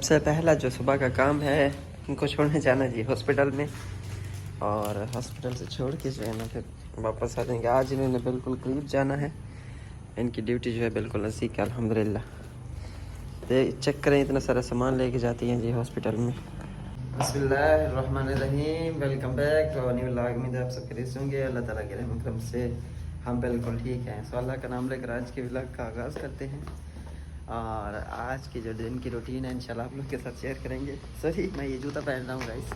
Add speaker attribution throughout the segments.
Speaker 1: सबसे पहला जो सुबह का काम है, इनको छोड़ने जाना जी हॉस्पिटल में, और हॉस्पिटल से छोड़ के जो है ना फिर वापस आ जाएंगे। आज इन्होंने बिल्कुल करीब जाना है, इनकी ड्यूटी जो है बिल्कुल नज़दीक है अल्हम्दुलिल्लाह। तो चेक करें, इतना सारा सामान लेके जाती हैं जी हॉस्पिटल में। बिस्मिल्लाहिर्रहमानिर्रहीम, welcome back to new vlog. उम्मीद है आप सब खैरियत से होंगे। अल्लाह ताला के रहम से हम बिल्कुल ठीक हैं। सो अल्लाह का नाम लेकर आज के व्लॉग का आगाज़ करते हैं, और आज की जो दिन की रूटीन है इंशाल्लाह आप लोग के साथ शेयर करेंगे। सही मैं ये जूता पहन रहा हूँ गाइस,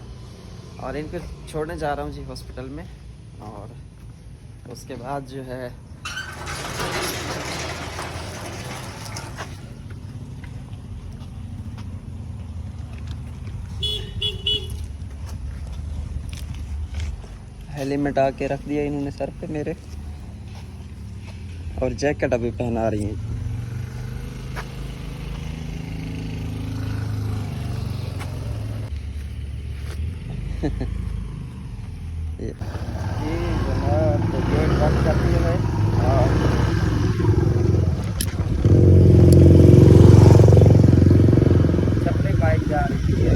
Speaker 1: और इनको छोड़ने जा रहा हूँ जी हॉस्पिटल में। और उसके बाद जो है हेलमेट आके रख दिया इन्होंने सर पे मेरे, और जैकेट अभी पहना रही हैं। ये जी जनाब, तो गेट बंद कर दिए है और सबने बाइक जा रही है।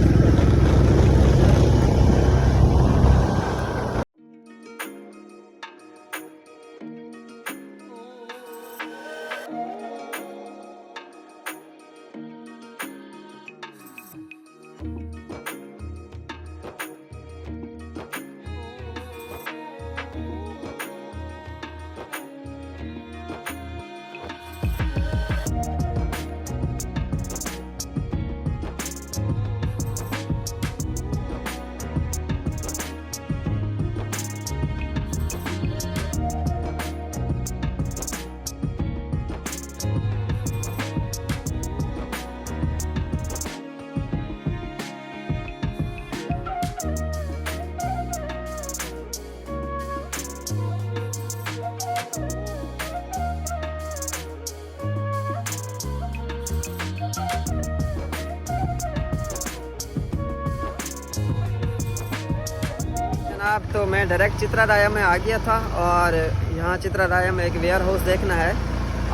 Speaker 1: जनाब, तो मैं डायरेक्ट चित्राराया में आ गया था, और यहाँ चित्राराया में एक वेयर हाउस देखना है,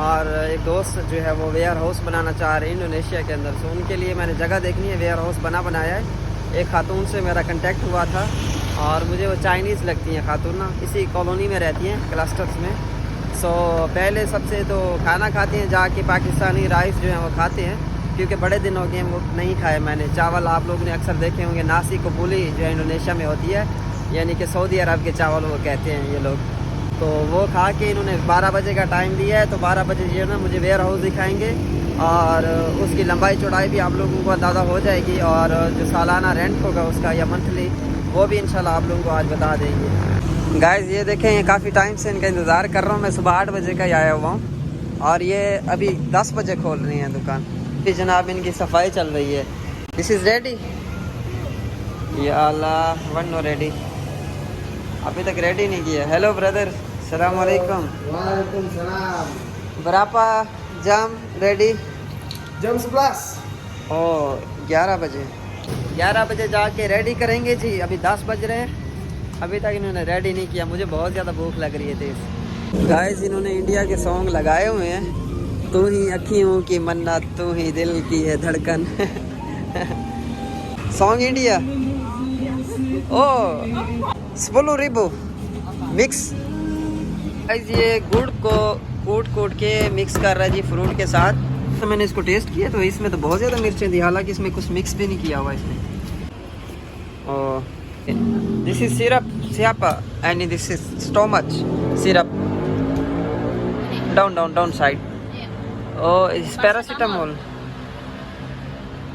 Speaker 1: और एक दोस्त जो है वो वेयर हाउस बनाना चाह रहे हैं इंडोनेशिया के अंदर। सो उनके लिए मैंने जगह देखनी है, वेयर हाउस बनाया है। एक खातून से मेरा कांटेक्ट हुआ था, और मुझे वो चाइनीज़ लगती हैं खातून ना, इसी कॉलोनी में रहती हैं क्लस्टर्स में। सो पहले सबसे तो खाना खाते हैं जाके, पाकिस्तानी राइस जो है वो खाते हैं, क्योंकि बड़े दिन हो गए वो नहीं खाए मैंने। चावल आप लोगों ने अक्सर देखे होंगे, नासी कबूली जो है इंडोनेशिया में होती है, यानी कि सऊदी अरब के चावल वो कहते हैं ये लोग। तो वो खा के इन्होंने 12 बजे का टाइम दिया है, तो 12 बजे जो है ना मुझे वेयर हाउस दिखाएंगे, और उसकी लंबाई चौड़ाई भी आप लोगों को अंदाज़ा हो जाएगी, और जो सालाना रेंट होगा उसका या मंथली, वो भी इंशाल्लाह आप लोगों को आज बता देंगे। गाइस ये देखें, ये काफ़ी टाइम से इनका इंतज़ार कर रहा हूँ मैं, सुबह 8 बजे का ही आया हुआ हूँ, और ये अभी 10 बजे खोल रही हैं दुकान। फिर जनाब इनकी सफाई चल रही है। दिस इज़ रेडी या अल्लाह, वन नो रेडी, अभी तक रेडी नहीं किया। हेलो ब्रदर, सलाम वालेकुम।
Speaker 2: वालेकुम सलाम।
Speaker 1: बरापा जाम रेडी?
Speaker 2: जम 11।
Speaker 1: ओ 11 बजे, 11 बजे जाके रेडी करेंगे जी। अभी 10 बज रहे हैं, अभी तक इन्होंने रेडी नहीं किया। मुझे बहुत ज़्यादा भूख लग रही है तेज। गाइस इन्होंने इंडिया के सॉन्ग लगाए हुए हैं, तू ही अखियों की मन्नत, तू ही दिल की है धड़कन। Song India. ओ स्पोलो रिबो मिक्स। गाइस ये गुड़ को कूट के मिक्स कर रहा है जी फ्रूट के साथ। तो मैंने इसको टेस्ट किया, तो इसमें तो बहुत ज़्यादा मिर्चें थी, हालांकि इसमें कुछ मिक्स भी नहीं किया हुआ इसमें। दिस इज सिरप सियापा and this is so much syrup. Down side. Oh is paracetamol.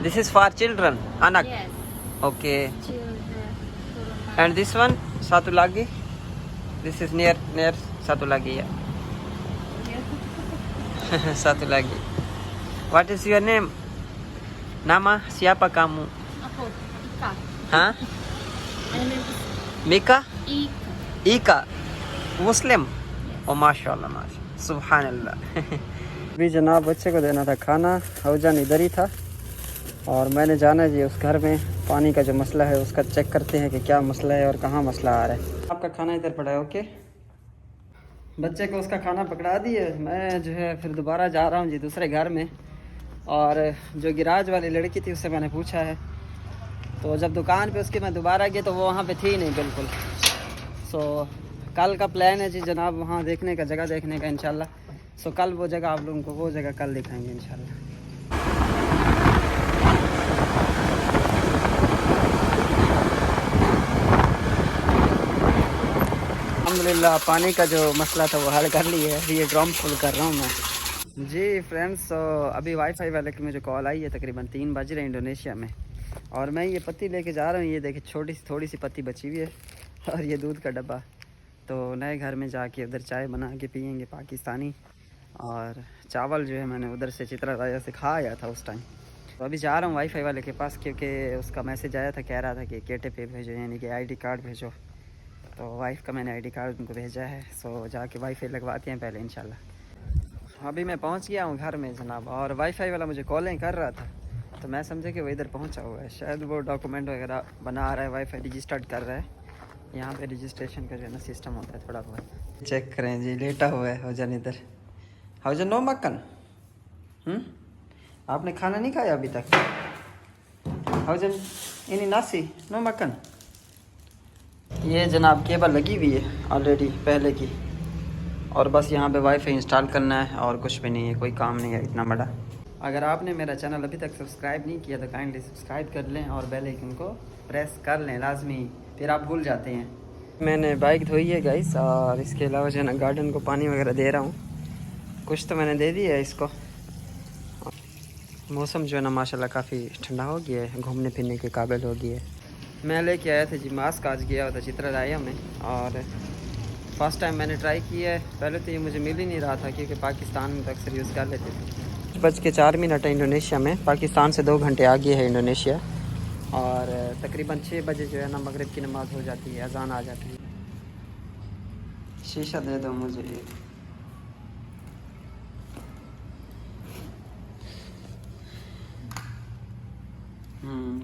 Speaker 1: This is for children अनक। Okay, and this one satu lagi, this is near satu lagi ya. Satu lagi. What is your name? Nama siapa kamu?
Speaker 3: Aku Ika.
Speaker 1: Hah?
Speaker 3: My name is
Speaker 1: Mika?
Speaker 3: Ika.
Speaker 1: Ika Muslim? Oh माशाल्लाह माशाल्लाह, सुभान अल्लाह। भी जनाब बच्चे को देना था खाना, हौजान इधर ही था, और मैंने जाना है जी उस घर में। पानी का जो मसला है उसका चेक करते हैं कि क्या मसला है और कहाँ मसला आ रहा है। आपका खाना इधर पड़ा है। ओके, बच्चे को उसका खाना पकड़ा दिए। मैं जो है फिर दोबारा जा रहा हूँ जी दूसरे घर में, और जो गिराज वाली लड़की थी उससे मैंने पूछा है, तो जब दुकान पे उसके मैं दोबारा गया तो वो वहाँ पे थी नहीं बिल्कुल। सो कल का प्लान है जी जनाब वहाँ देखने का, जगह देखने का इंशाल्लाह। सो कल वो जगह आप लोगों को वो जगह कल दिखाएंगे इंशाल्लाह। अल्हम्दुलिल्लाह पानी का जो मसला था वो हल कर लिया है। ये ड्रम फुल कर रहा हूँ मैं जी फ्रेंड्स। तो अभी वाईफाई वाले की मुझे कॉल आई है, तकरीबन 3 बज रहे हैं इंडोनेशिया में, और मैं ये पत्ती लेके जा रहा हूँ। ये देखिए थोड़ी सी पत्ती बची हुई है और ये दूध का डब्बा। तो नए घर में जाके उधर चाय बना के पियेंगे पाकिस्तानी, और चावल जो है मैंने उधर से चित्राराया से खा आया था उस टाइम। तो अभी जा रहा हूँ वाईफाई वाले के पास, क्योंकि उसका मैसेज आया था, कह रहा था कि केटे पे भेजो, यानी कि ID कार्ड भेजो। तो वाइफ का मैंने ID कार्ड उनको भेजा है। सो जाके वाईफाई लगवाते हैं पहले इंशाल्लाह। अभी मैं पहुंच गया हूं घर में जनाब, और वाईफाई वाला मुझे कॉलिंग कर रहा था, तो मैं समझा कि वो इधर पहुंचा हुआ है, शायद वो डॉक्यूमेंट वगैरह बना रहा है, वाईफाई रजिस्टर्ड कर रहा है। यहाँ पे रजिस्ट्रेशन का जो है ना सिस्टम होता है थोड़ा बहुत। चेक करें जी, लेटा हुआ है हौजन इधर। हौजन नो मक्कन, आपने खाना नहीं खाया अभी तक? हौजन इनी नासी नो मक्कन। ये जनाब केबल लगी हुई है ऑलरेडी पहले की, और बस यहाँ पे वाईफाई इंस्टॉल करना है और कुछ भी नहीं है, कोई काम नहीं है इतना बड़ा। अगर आपने मेरा चैनल अभी तक सब्सक्राइब नहीं किया तो काइंडली सब्सक्राइब कर लें और बेल आइकन को प्रेस कर लें लाजमी, फिर आप भूल जाते हैं। मैंने बाइक धोई है गाइस, और इसके अलावा जो है ना गार्डन को पानी वगैरह दे रहा हूँ, कुछ तो मैंने दे दिया है इसको। मौसम जो है ना माशाल्लाह काफ़ी ठंडा हो गया है, घूमने फिरने के काबिल हो गया है। मैं लेके आया था जी मास्क, आज गया हुआ था चित्राराया में, और फर्स्ट टाइम मैंने ट्राई किया है। पहले तो ये मुझे मिल ही नहीं रहा था, क्योंकि पाकिस्तान में तो अक्सर यूज़ कर लेते थे। 5:04 है इंडोनेशिया में, पाकिस्तान से 2 घंटे आगे है इंडोनेशिया, और तकरीबन 6 बजे जो है ना मगरिब की नमाज़ हो जाती है, अजान आ जाती है। शीशा दे दो मुझे।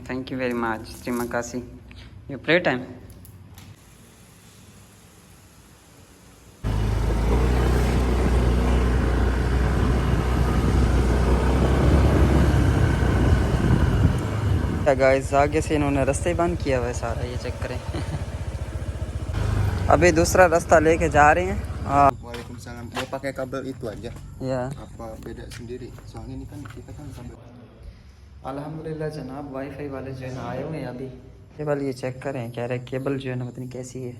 Speaker 1: Thank you very much, terima kasih. Your play time. Guys आगे से इन्होंने रास्ते बंद किया हुआ है सारा, ये चेक करें। अभी दूसरा रास्ता लेके जा रहे हैं।
Speaker 4: Waalaikumsalam. Mau pakai kabel itu aja?
Speaker 1: या
Speaker 4: Apa beda sendiri? Soalnya ini kan kita kan kabel.
Speaker 1: अल्हम्दुलिल्लाह जनाब वाईफाई वाले जो है ना आए हुए हैं अभी। केबल ये चेक करें, कह रहे केबल जो है ना पता नहीं कैसी है।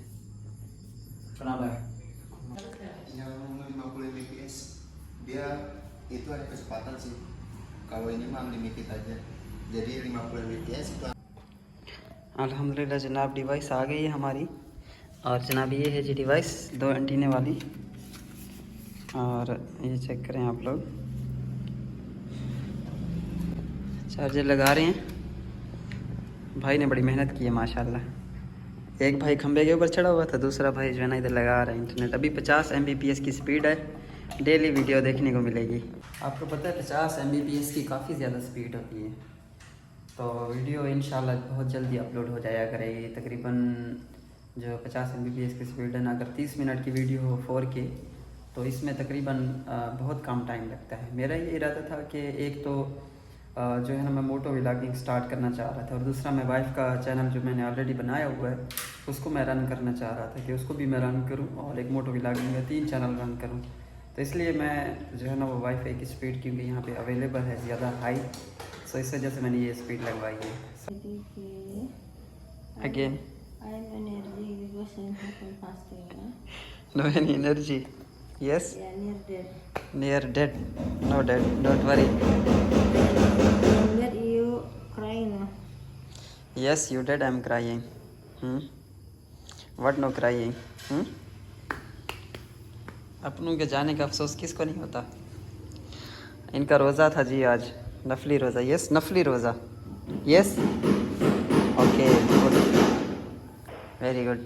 Speaker 4: Yang 50 Mbps. Dia itu ada kecepatan sih. Kalau ini mah unlimited aja. Jadi 50 Mbps itu.
Speaker 1: अल्हम्दुलिल्लाह जनाब डिवाइस आ गई है हमारी, और जनाब ये है जी डिवाइस 2 एंटीने वाली, और ये चेक करें आप लोग, चार्जर लगा रहे हैं। भाई ने बड़ी मेहनत की है माशाल्लाह। एक भाई खंबे के ऊपर चढ़ा हुआ था, दूसरा भाई जो है ना इधर लगा रहा है इंटरनेट। अभी 50 Mbps की स्पीड है, डेली वीडियो देखने को मिलेगी। आपको पता है 50 Mbps की काफ़ी ज़्यादा स्पीड होती है, तो वीडियो इंशाल्लाह बहुत जल्दी अपलोड हो जाया करेगी। तकरीबन जो 50 Mbps की स्पीड है ना, अगर 30 मिनट की वीडियो हो 4K, तो इसमें तकरीबन बहुत कम टाइम लगता है। मेरा ये इरादा था कि एक तो जो है ना मैं मोटो व्लॉगिंग स्टार्ट करना चाह रहा था, और दूसरा मैं वाइफ का चैनल जो मैंने ऑलरेडी बनाया हुआ है उसको मैं रन करना चाह रहा था, कि उसको भी मैं रन करूं और एक मोटो व्लॉगिंग में 3 चैनल रन करूं। तो इसलिए मैं जो है ना वो वाईफाई की स्पीड क्योंकि यहाँ पे अवेलेबल है ज़्यादा हाई, सो इस वजह से मैंने ये स्पीड लगवाई है। Again no any energy, yes, near dead, no dead, don't worry.
Speaker 3: That you crying.
Speaker 1: Yes, you dead, I'm crying. What no crying? अपनों के जाने का अफसोस किसको नहीं होता। इनका रोज़ा था जी आज, नफली रोज़ा। यस, नफली रोज़ा। Yes, okay, good, very good.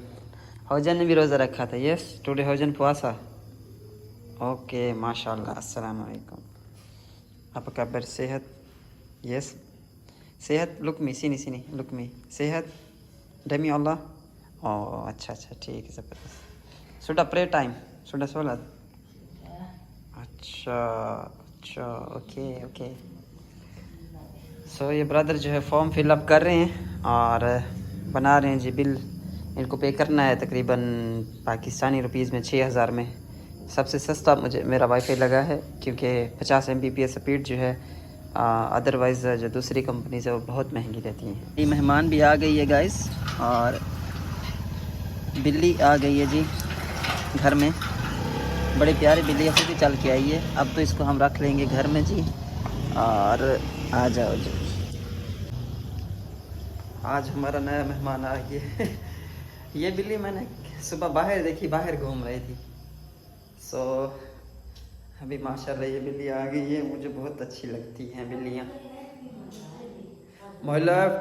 Speaker 1: हौजन ने भी रोज़ा रखा था। यस, टुडे हौजन पुआसा। ओके, माशाल्लाह, अस्सलाम वालेकुम। apa kabar, sehat? Yes, sehat, look me, sini look me, sehat demi Allah. Oh अच्छा ठीक है, ज़बरदस्त। sudah pray time, sudah sholat? अच्छा, ओके, सो ये ब्रदर जो है फॉर्म फिलअप कर रहे हैं और बना रहे हैं जी बिल। इनको पे करना है तकरीबन पाकिस्तानी रुपीज़ में 6000 में। सबसे सस्ता मुझे मेरा वाईफाई लगा है क्योंकि 50 Mbps स्पीड जो है, अदरवाइज़ जो दूसरी कंपनीज है वो बहुत महंगी रहती हैं। ये मेहमान भी आ गई है गाइस और बिल्ली आ गई है जी घर में। बड़ी प्यारी बिल्ली है, भी चल के आई है। अब तो इसको हम रख लेंगे घर में जी। और आ जाओ जी, आज हमारा नया मेहमान आ गया। ये बिल्ली मैंने सुबह बाहर देखी, बाहर घूम रही थी। सो अभी माशाल्लाह ये बिल्ली आ गई है। मुझे बहुत अच्छी लगती हैं बिल्लियाँ। My love,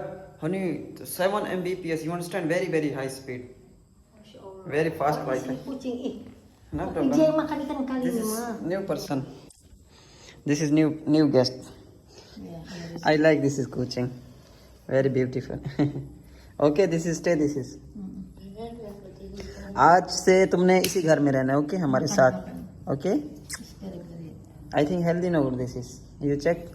Speaker 1: honey, 7 Mbps. You understand? Very, very high speed. Very fast Wi-Fi.
Speaker 3: Kucing ih.
Speaker 1: No
Speaker 3: Dia
Speaker 1: problem.
Speaker 3: yang makan ikan kali
Speaker 1: This
Speaker 3: ni
Speaker 1: is
Speaker 3: mah.
Speaker 1: new person. This is new guest. I like this is kucing. Very beautiful. Okay, this is stay. This is. आज से तुमने इसी घर में रहना है, okay हमारे साथ, okay. I think healthy no this is, you check.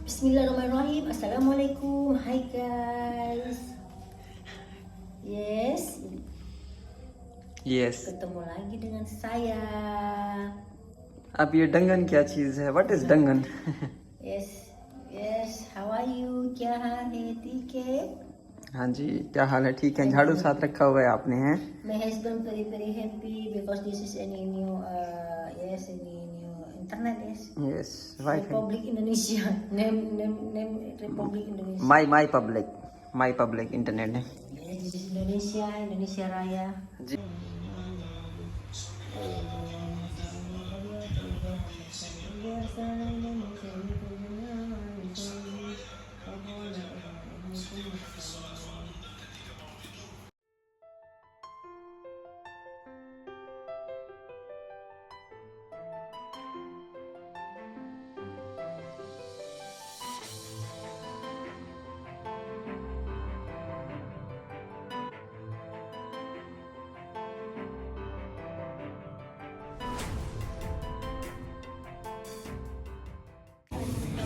Speaker 3: Bismillahirrahmanirrahim. Assalamualaikum. Hai guys. Yes.
Speaker 1: Yes.
Speaker 3: Ketemu lagi dengan saya.
Speaker 1: अब ये डंगन क्या चीज है? What is Dungan?
Speaker 3: Yes. Yes. How are you? क्या हाल है? ठीक है?
Speaker 1: हाँ जी, क्या हाल है? ठीक है। झाड़ू साथ रखा हुआ है आपने, हैं?
Speaker 3: My husband very happy because this is any new internet
Speaker 1: yes, wifi.
Speaker 3: Republic Indonesia. Name Republic Indonesia.
Speaker 1: My public internet है
Speaker 3: Yes, this is Indonesia Raya.
Speaker 1: जी।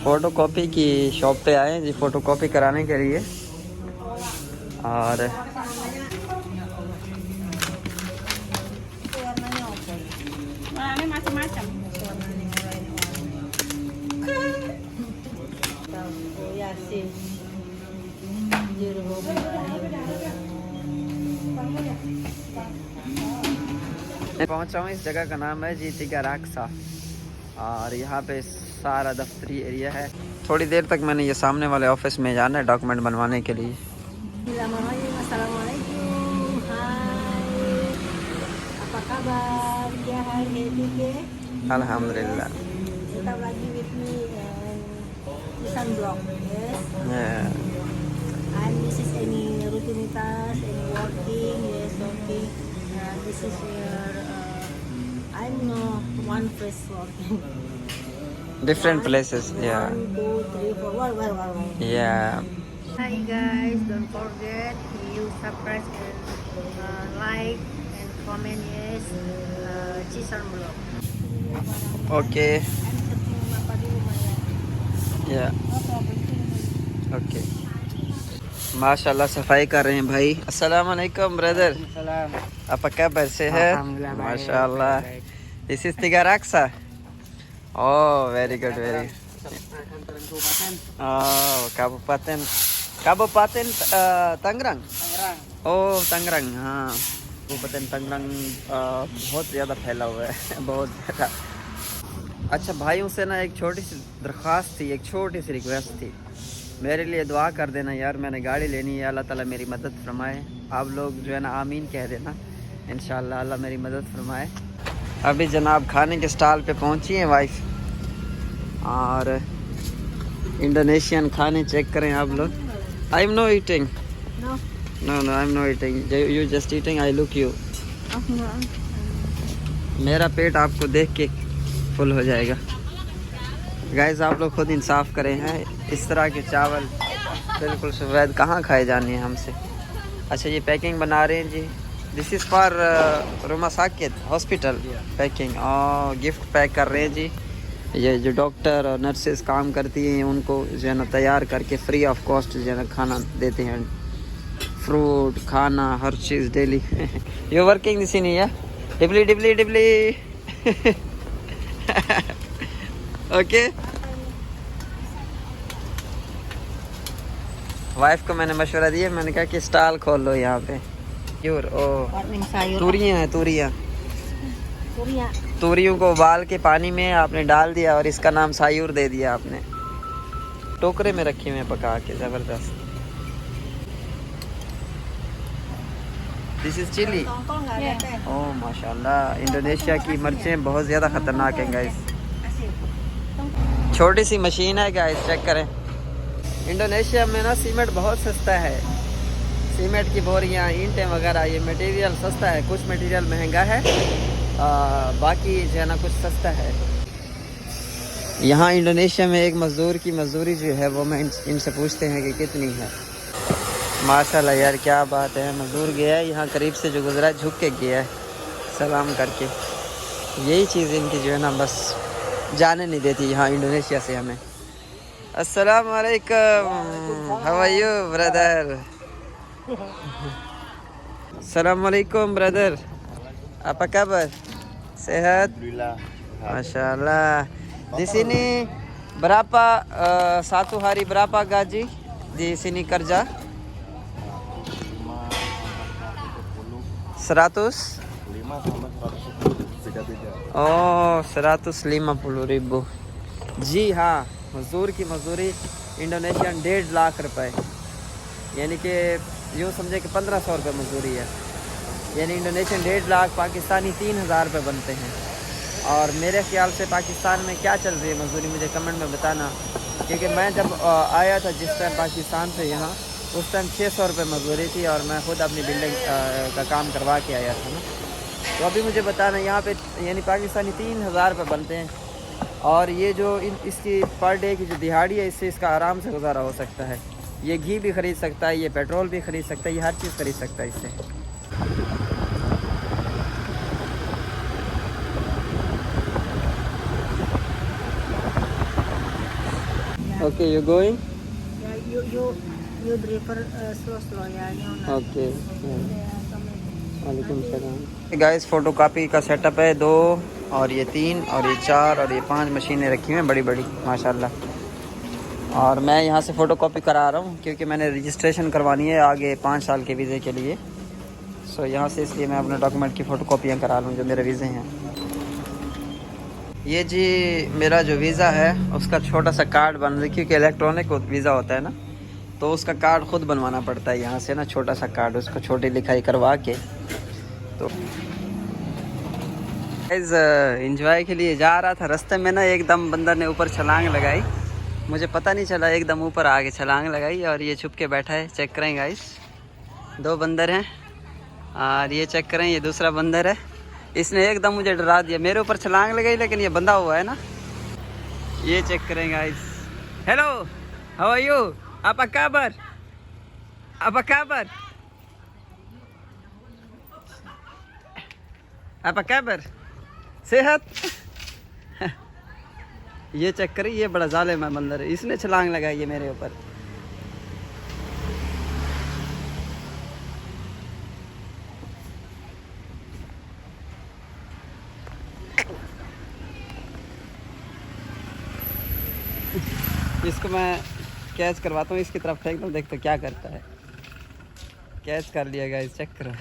Speaker 1: फ़ोटो कॉपी की शॉप पे आए हैं जी, फ़ोटो कॉपी कराने के लिए। और
Speaker 3: Warnanya macam-macam. Tahu Yasin.
Speaker 1: मैं पहुंचा हूँ, इस जगह का नाम है जी तिगाराक्सा और यहाँ पे सारा दफ्तरी एरिया है। थोड़ी देर तक मैंने ये सामने वाले ऑफिस में जाना है डॉक्यूमेंट बनवाने के लिए।
Speaker 3: Assalamualaikum. Hai. Apa kabar? Dia hari ini.
Speaker 1: अल्हम्दुलिल्लाह।
Speaker 3: Tetap lagi with me and Isan Blog. Yes. And this is any rutinitas, any working. Yes, okay. This is where I'm one place working.
Speaker 1: Different places, yeah.
Speaker 3: 1, 2, 3, 4. Wow.
Speaker 1: Yeah.
Speaker 3: Hi guys, don't forget you subscribe and like and comment. Yes, Cisan Blog.
Speaker 1: Okay.
Speaker 3: Apa dulu Maya?
Speaker 1: Yeah. Okay. माशाल्लाह सफाई कर रहे हैं भाई। अस्सलाम वालेकुम brother. apa kabar sehat? माशाल्लाह। This is Tigaraksa. Oh, very good, very good. Oh, Kabupaten Tangerang. Oh, Tangerang, हाँ। काबुपातेन तंगरंग बहुत ज़्यादा फैला हुआ है, बहुत ज़्यादा। अच्छा भाइयों से ना एक छोटी सी दरख्वास्त थी, एक छोटी सी रिक्वेस्ट थी, मेरे लिए दुआ कर देना यार। मैंने गाड़ी लेनी है, अल्लाह ताला मेरी मदद फरमाए। आप लोग जो है ना आमीन कह देना, इंशाल्लाह अल्लाह मेरी मदद फरमाए। अभी जनाब खाने के स्टॉल पे पहुंची हैं वाइफ और इंडोनेशियन खाने चेक करें आप लोग। I am no eating. No I am no eating, you just eating, I look you. मेरा पेट आपको देख के फुल हो जाएगा। गाइस आप लोग खुद इंसाफ करें हैं, इस तरह के चावल बिल्कुल सफ़ेद कहाँ खाए जाने हैं हमसे। अच्छा ये पैकिंग बना रहे हैं जी, this is for Ruma Sakit hospital packing और गिफ्ट पैक कर रहे हैं जी। ये जो डॉक्टर और नर्सेस काम करती हैं उनको जो है ना तैयार करके फ्री ऑफ कॉस्ट जो है ना खाना देते हैं, फ्रूट खाना हर चीज़ daily. You working this in here? डिबली डिबली डिबली। ओके। वाइफ को मैंने मशवरा दिया, मैंने कहा कि स्टॉल खोल लो यहाँ पे। ओ तूरियाँ हैं, तूरियाँ। तूरियों को उबाल के पानी में आपने डाल दिया और इसका नाम सायूर दे दिया आपने। टोकरे में रखे हुए पका के, ज़बरदस्त। This is chilli. ओह माशाल्लाह, इंडोनेशिया की मिर्चें बहुत ज़्यादा ख़तरनाक हैं गाइस। छोटी सी मशीन है गाइस, चेक करें। इंडोनेशिया में ना सीमेंट बहुत सस्ता है। सीमेंट की बोरियाँ, ईंटें वगैरह, ये मटेरियल सस्ता है। कुछ मटेरियल महंगा है, बाकी जो है ना कुछ सस्ता है। यहाँ इंडोनेशिया में एक मज़दूर की मजदूरी जो है वो मैं इनसे पूछते हैं कि कितनी है। माशाल्लाह यार क्या बात है, मजदूर गया है यहाँ करीब से जो गुजरा झुक के गया है सलाम करके। यही चीज़ इनकी जो है ना बस जाने नहीं देती यहाँ इंडोनेशिया से हमें। अस्सलाम वालेकुम, हाउ आर यू ब्रदर? अस्सलाम वालेकुम brother, apa kabar? Sehat?
Speaker 4: Alhamdulillah.
Speaker 1: Masyaallah. Di sini berapa satu hari berapa gaji di sini kerja? 100?
Speaker 4: 5 sama 110
Speaker 1: Oh 150,000 जी हाँ, मज़दूर की मजदूरी इंडोनेशियन 1.5 लाख रुपए, यानी कि यूँ समझे कि 1500 रुपये मजदूरी है। यानी इंडोनेशियन 1.5 लाख, पाकिस्तानी 3,000 रुपये बनते हैं। और मेरे ख्याल से पाकिस्तान में क्या चल रही है मजदूरी, मुझे कमेंट में बताना। क्योंकि मैं जब आया था जिस टाइम पाकिस्तान से यहाँ, उस टाइम 600 रुपये मजदूरी थी और मैं ख़ुद अपनी बिल्डिंग का काम करवा के आया था ना। तो अभी मुझे बताना यहाँ पे यानी पाकिस्तानी 3,000 रुपये बनते हैं। और ये जो इसकी पर डे की जो दिहाड़ी है, इससे इसका आराम से गुजारा हो सकता है। ये घी भी ख़रीद सकता है, ये पेट्रोल भी ख़रीद सकता है, ये हर चीज़ ख़रीद सकता है इससे। Okay, you going?
Speaker 3: Yeah, you driver slow ya.
Speaker 1: Okay. वालेकुम सलाम। गाइस फोटो कॉपी का सेटअप है 2 और ये 3 और ये 4 और ये 5 मशीनें रखी हुई हैं बड़ी बड़ी माशाल्लाह। और मैं यहाँ से फ़ोटो कॉपी करा रहा हूँ क्योंकि मैंने रजिस्ट्रेशन करवानी है आगे 5 साल के वीज़े के लिए। सो यहाँ से इसलिए मैं अपने डॉक्यूमेंट की फ़ोटो कॉपियाँ करा लूँ जो मेरे वीज़े हैं। ये जी मेरा जो वीज़ा है उसका छोटा सा कार्ड बन रही, क्योंकि इलेक्ट्रॉनिक वीज़ा होता है ना, तो उसका कार्ड ख़ुद बनवाना पड़ता है यहाँ से ना, छोटा सा कार्ड, उसको छोटी लिखाई करवा के। तो एंजॉय के लिए जा रहा था, रास्ते में ना एकदम बंदर ने ऊपर छलांग लगाई, मुझे पता नहीं चला, एकदम ऊपर आके छलांग लगाई और ये छुप के बैठा है। चेक करें गाइस, 2 बंदर हैं और ये चेक करें ये दूसरा बंदर है। इसने एकदम मुझे डरा दिया, मेरे ऊपर छलांग लगाई लेकिन ये बंधा हुआ है ना। ये चेक करें guys. Hello, how are you? apa kabar? Apa kabar? Apa kabar? सेहत? ये चेक करिए, ये बड़ा जालिम है बंदर, इसने छलांग लगाई है मेरे ऊपर। इसको मैं कैच करवाता हूँ, इसकी तरफ फेंक दूँ, देखते क्या करता है। कैच कर लिया गाइस, चेक करो।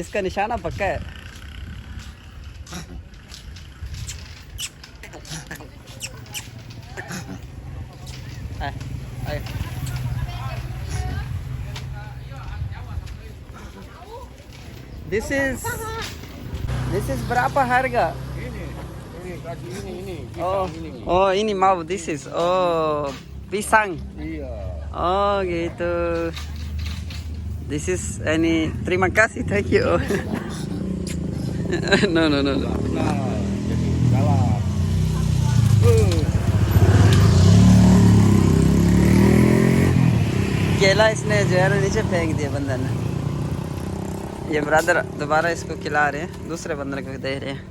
Speaker 1: इसका निशाना पक्का है। This is berapa harga? Oh ini mau, this is pisang.
Speaker 2: Iya.
Speaker 1: Oh gitu. This is any, terima kasih, thank you. No. केला इसने जो है ना नीचे फेंक दिया बंदर ने। ये ब्रदर दोबारा इसको खिला रहे हैं, दूसरे बंदर को दे रहे हैं।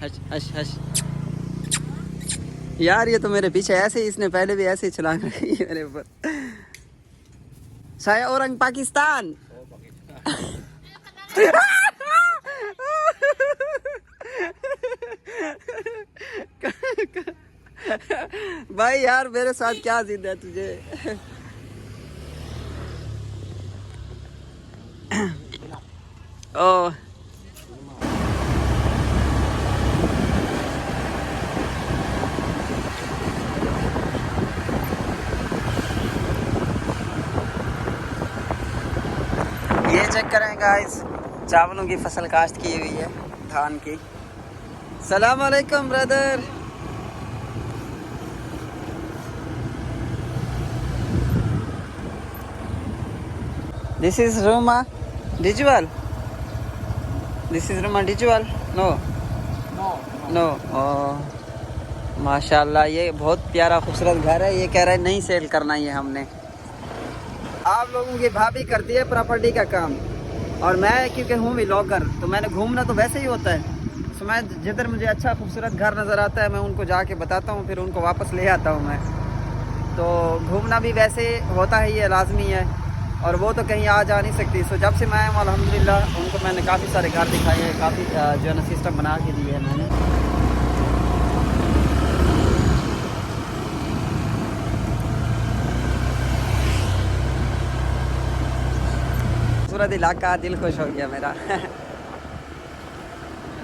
Speaker 1: Hush hush hush. यार ये तो मेरे पीछे ऐसे ही, इसने पहले भी ऐसे ही छलांग रखी है मेरे ऊपर। saya orang Pakistan। भाई यार मेरे साथ क्या जिद है तुझे? ओ ये चेक करें गाइस, चावलों की फसल काश्त की हुई है, धान की। सलाम अलैकुम ब्रदर। दिस इज रूमा डिजुअल। दिस इज रूमा डिजुअल। No no. ओ माशाल्लाह, ये बहुत प्यारा खूबसूरत घर है। ये कह रहा है नहीं सेल करना ये हमने। आप लोगों की भाभी करती है प्रॉपर्टी का काम, और मैं क्योंकि हूँ व्लॉगर, तो मैंने घूमना तो वैसे ही होता है। तो मैं जिधर मुझे अच्छा खूबसूरत घर नज़र आता है मैं उनको जाके बताता हूँ, फिर उनको वापस ले आता हूँ मैं। तो घूमना भी वैसे होता है, ये लाजमी है। और वो तो कहीं आ जा नहीं सकती। सो जब से मैं आया हूँ अल्हम्दुलिल्लाह उनको मैंने काफ़ी सारे घर दिखाए हैं, काफ़ी जो है ना सिस्टम बना के दिए है मैंने। खूबसूरत इलाका, दिल खुश हो गया मेरा।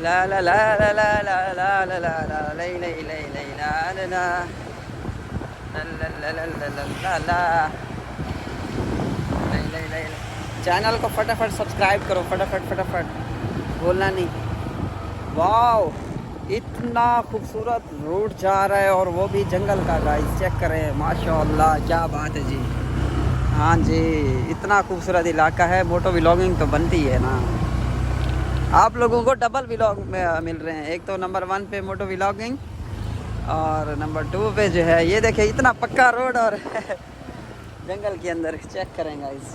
Speaker 1: ला ला ला ला ला ला ला ला ला ला ला ला ला ला ला। चैनल को फटाफट सब्सक्राइब करो, फटाफट बोलना नहीं। वाओ, इतना खूबसूरत रोड जा रहा है और वो भी जंगल का। गाइस चेक करें, माशाल्लाह क्या बात है जी। हाँ जी, इतना खूबसूरत इलाका है। मोटो व्लॉगिंग तो बनती है ना। आप लोगों को डबल व्लॉग में मिल रहे हैं। एक तो नंबर 1 पे मोटो व्लॉगिंग, और नंबर 2 पे जो है ये देखे इतना पक्का रोड और जंगल के अंदर। चेक करेंगे इस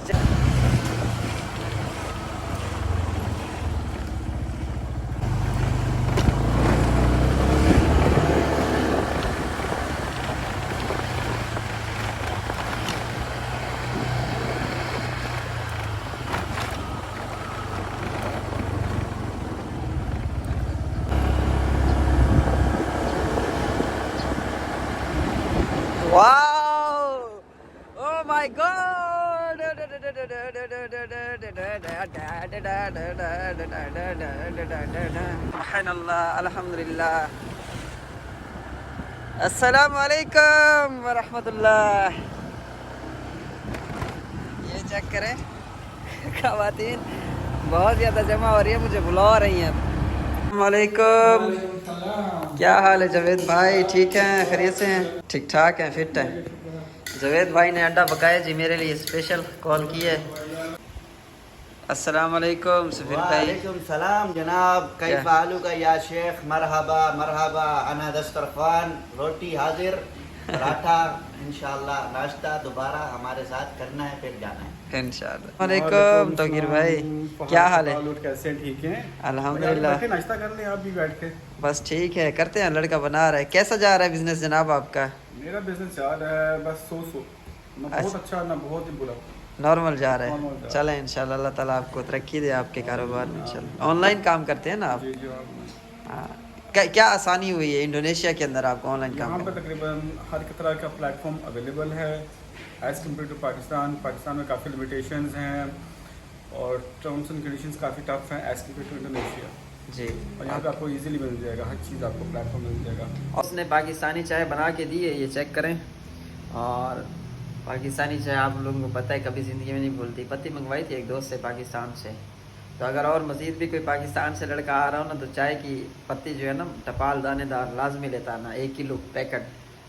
Speaker 1: Wow! Oh my God! Alhamdulillah. Assalamu alaikum wa rahmatullah. ये चेक करें, ख़वातीन बहुत ज़्यादा जमा हो रही है, मुझे बुला रही हैं। वालेकुम, क्या हाल है जावेद भाई? ठीक हैं, खैरियत से हैं? ठीक ठाक हैं, फिट हैं। जावेद भाई ने अड्डा पकाया जी मेरे लिए, स्पेशल कॉल की है। अस्सलाम वालेकुम सफीर भाई।
Speaker 2: वालेकुम सलाम जनाब, कैफ हालुका या शेख? मरहबा मरहबा, अना दस्तरखान, रोटी हाजिर, पराठा इंशाल्लाह, नाश्ता दोबारा हमारे साथ करना है, फिर जाना है
Speaker 1: इंशाल्लाह। वालेकुम तोकीर भाई, क्या हाल है?
Speaker 5: कैसे? ठीक हैं
Speaker 1: अल्हम्दुलिल्लाह।
Speaker 5: नाश्ता कर लें आप भी बैठ के।
Speaker 1: बस ठीक है, करते हैं। लड़का बना रहा है। कैसा जा रहा है बिजनेस जनाब आपका?
Speaker 5: मेरा बिजनेस जा रहा है बस सो ना बहुत अच्छा ना बहुत ही बुरा,
Speaker 1: नॉर्मल जा रहा
Speaker 5: नॉर्मल
Speaker 1: है।
Speaker 5: जा
Speaker 1: चलें इंशाल्लाह, अल्लाह ताला आपको तरक्की दे आपके कारोबार में इंशाल्लाह। ऑनलाइन काम करते हैं ना आप?
Speaker 5: जी जी।
Speaker 1: हाँ। क्या आसानी हुई है इंडोनेशिया के अंदर आपको ऑनलाइन काम
Speaker 5: यहाँ
Speaker 1: करने?
Speaker 5: पर तकरीबन हर तरह का प्लेटफॉर्म अवेलेबल है as compared to Pakistan. Pakistan में काफ़ी लिमिटेशंस हैं और टर्म्स एंड कंडीशंस काफ़ी टफ हैं एज़ कम्पेयर टू इंडोनेशिया।
Speaker 1: जी,
Speaker 5: और यहाँ पे आपको इजीली मिल जाएगा, हर चीज़ आपको प्लेटफॉर्म मिल जाएगा।
Speaker 1: उसने पाकिस्तानी चाय बना के दी है, ये चेक करें। और पाकिस्तानी चाय आप लोगों को पता है कभी ज़िंदगी में नहीं भूलती। पत्ती मंगवाई थी एक दोस्त से पाकिस्तान से, तो अगर और मज़ीद भी कोई पाकिस्तान से लड़का आ रहा हो ना, तो चाय की पत्ती जो है ना टपाल दानेदार लाजमी लेता है ना, 1 किलो पैकेट,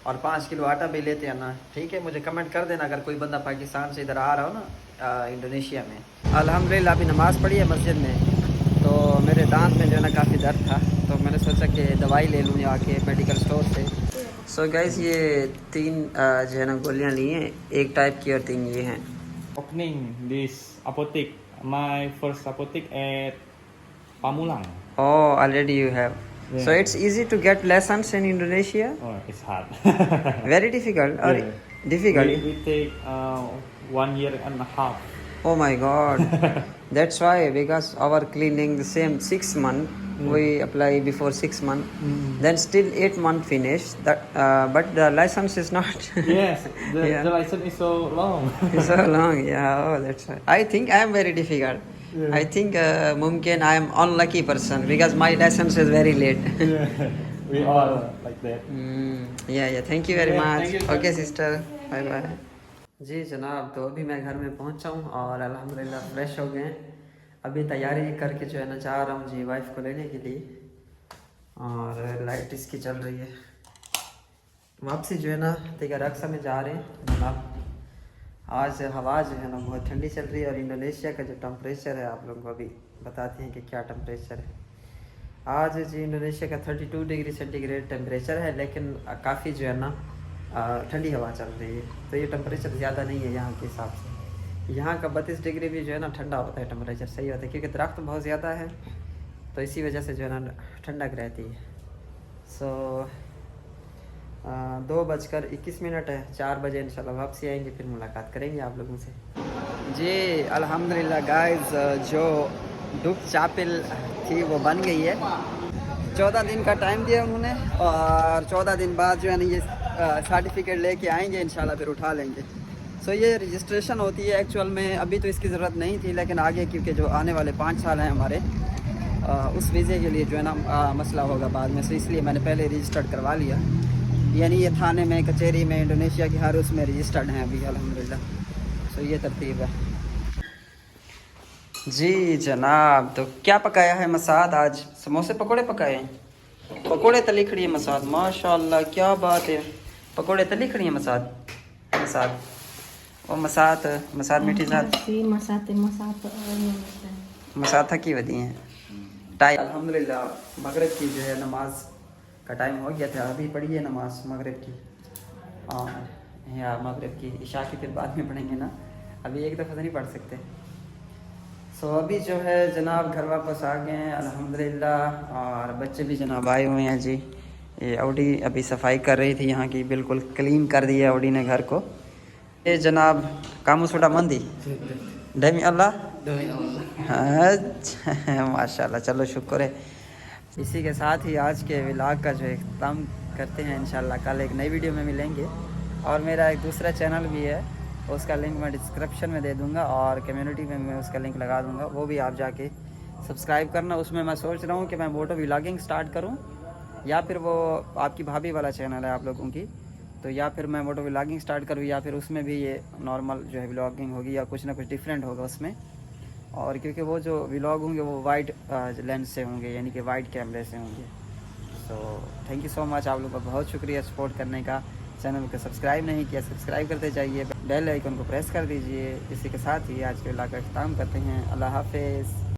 Speaker 1: और 5 किलो आटा भी लेते हैं ना। ठीक है, मुझे कमेंट कर देना अगर कोई बंदा पाकिस्तान से इधर आ रहा हो ना इंडोनेशिया में। अल्हम्दुलिल्लाह अभी नमाज़ पढ़ी है मस्जिद में, तो मेरे दांत में जो है ना काफ़ी दर्द था, तो मैंने सोचा कि दवाई ले लूँ आके मेडिकल स्टोर से। सो गाइस, ये 3 जो है ना गोलियाँ ली हैं, एक टाइप की और 3 ये हैं।
Speaker 6: opening this apotek, my first apotek at Pamulang.
Speaker 1: Oh, already you have.
Speaker 6: Yeah.
Speaker 1: So it's easy to get lessons in Indonesia?
Speaker 6: Oh, it's hard.
Speaker 1: Very difficult or
Speaker 6: Yeah.
Speaker 1: difficult?
Speaker 6: We take 1 year and a half.
Speaker 1: Oh my god. That's why, because our cleaning the same 6 months, we apply before 6 months, then still 8 months finish. That, but the license is not.
Speaker 6: Yes,
Speaker 1: Yeah.
Speaker 6: the license is so long.
Speaker 1: It's so long, yeah. Oh, that's why. I think I am very difficult.
Speaker 6: Yeah.
Speaker 1: I think mumkin I am unlucky person because my license is very late.
Speaker 6: We all like that.
Speaker 1: Yeah. Thank you very
Speaker 6: Yeah,
Speaker 1: much.
Speaker 6: thank you, sir.
Speaker 1: Okay, sister. Bye bye. जी जनाब, तो अभी मैं घर में पहुंचा हूँ और अल्हम्दुलिल्लाह फ्रेश हो गए। अभी तैयारी करके जो है ना चाह रहा हूँ जी वाइफ को लेने के लिए, और लाइट इसकी चल रही है। वापसी जो है ना तेगा रक्सा में जा रहे हैं जनाब। आज हवा जो है ना बहुत ठंडी चल रही है, और इंडोनेशिया का जो टेम्परेचर है आप लोगों को अभी बताते हैं कि क्या टेम्परेचर है। आज जी इंडोनेशिया का 32 डिग्री सेंटीग्रेड टेम्परेचर है, लेकिन काफ़ी जो है ना ठंडी हवा चल रही है, तो ये टेम्परेचर ज़्यादा नहीं है यहाँ के हिसाब से। यहाँ का 32 डिग्री भी जो है ना ठंडा होता है, टेम्परेचर सही होता है, क्योंकि दरख्त बहुत ज़्यादा है, तो इसी वजह से जो है ना ठंडक रहती है। सो 2:21 है, 4 बजे इंशाल्लाह वापसी आएंगे, फिर मुलाकात करेंगे आप लोगों से। जी अल्हम्दुलिल्लाह गाइस, जो डुक चापिल थी वो बन गई है। 14 दिन का टाइम दिया उन्होंने, और 14 दिन बाद जो है ना ये सर्टिफिकेट लेके आएंगे इंशाल्लाह, फिर उठा लेंगे। सो ये रजिस्ट्रेशन होती है एक्चुअल में, अभी तो इसकी ज़रूरत नहीं थी, लेकिन आगे क्योंकि जो आने वाले 5 साल हैं हमारे, उस वीज़े के लिए जो है ना मसला होगा बाद में, सो इसलिए मैंने पहले रजिस्टर्ड करवा लिया। यानी ये थाने में, कचहरी में, इंडोनेशिया की हर उसमें रजिस्टर्ड हैं अभी अल्हम्दुलिल्लाह। सो ये तरतीब है जी जनाब। तो क्या पकाया है मसाद आज? समोसे पकोड़े पकाए हैं, पकोड़े तली खड़ी है मसाद, माशाल्लाह क्या बात है। पकोड़े तली खड़ी है मसाद और मसाद मीठी साथ मसाद थकी वधी हैं टाइम। अल्हम्दुलिल्लाह मगरिब की जो है नमाज का टाइम हो गया था, अभी पढ़ी है नमाज मगरिब की, और या मगरिब की इशा की फिर बाद में पढ़ेंगे ना, अभी एक दफ़ा तो नहीं पढ़ सकते। सो अभी जो है जनाब घर वापस आ गए हैं अल्हम्दुलिल्लाह, और बच्चे भी जनाब आए हुए हैं जी। ये ऑडी अभी सफाई कर रही थी यहाँ की, बिल्कुल क्लीन कर दिया है ऑडी ने घर को। ये जनाब कामू सोडा मंदी डेमी अल्लाह, अच्छा माशाल्लाह, चलो शुक्र है। इसी के साथ ही आज के व्लॉग का जो इख्तिताम करते हैं। इंशाल्लाह कल एक नई वीडियो में मिलेंगे, और मेरा एक दूसरा चैनल भी है, उसका लिंक मैं डिस्क्रिप्शन में दे दूंगा, और कम्युनिटी में मैं उसका लिंक लगा दूंगा, वो भी आप जाके सब्सक्राइब करना। उसमें मैं सोच रहा हूँ कि मैं मोटो व्लॉगिंग स्टार्ट करूँ, या फिर वो आपकी भाभी वाला चैनल है आप लोगों की, तो या फिर मैं मोटो व्लॉगिंग स्टार्ट करूँ, या फिर उसमें भी ये नॉर्मल जो है व्लॉगिंग होगी, या कुछ ना कुछ डिफरेंट होगा उसमें। और क्योंकि वो जो व्लॉग होंगे वो वाइड लेंस से होंगे, यानी कि वाइड कैमरे से होंगे। So thank you so much, आप लोगों का बहुत शुक्रिया सपोर्ट करने का। चैनल को सब्सक्राइब नहीं किया, सब्सक्राइब करते जाइए, बेल आइकन को प्रेस कर दीजिए। इसी के साथ ही आज के व्लॉग का इख्तिताम करते हैं। अल्लाह हाफिज़।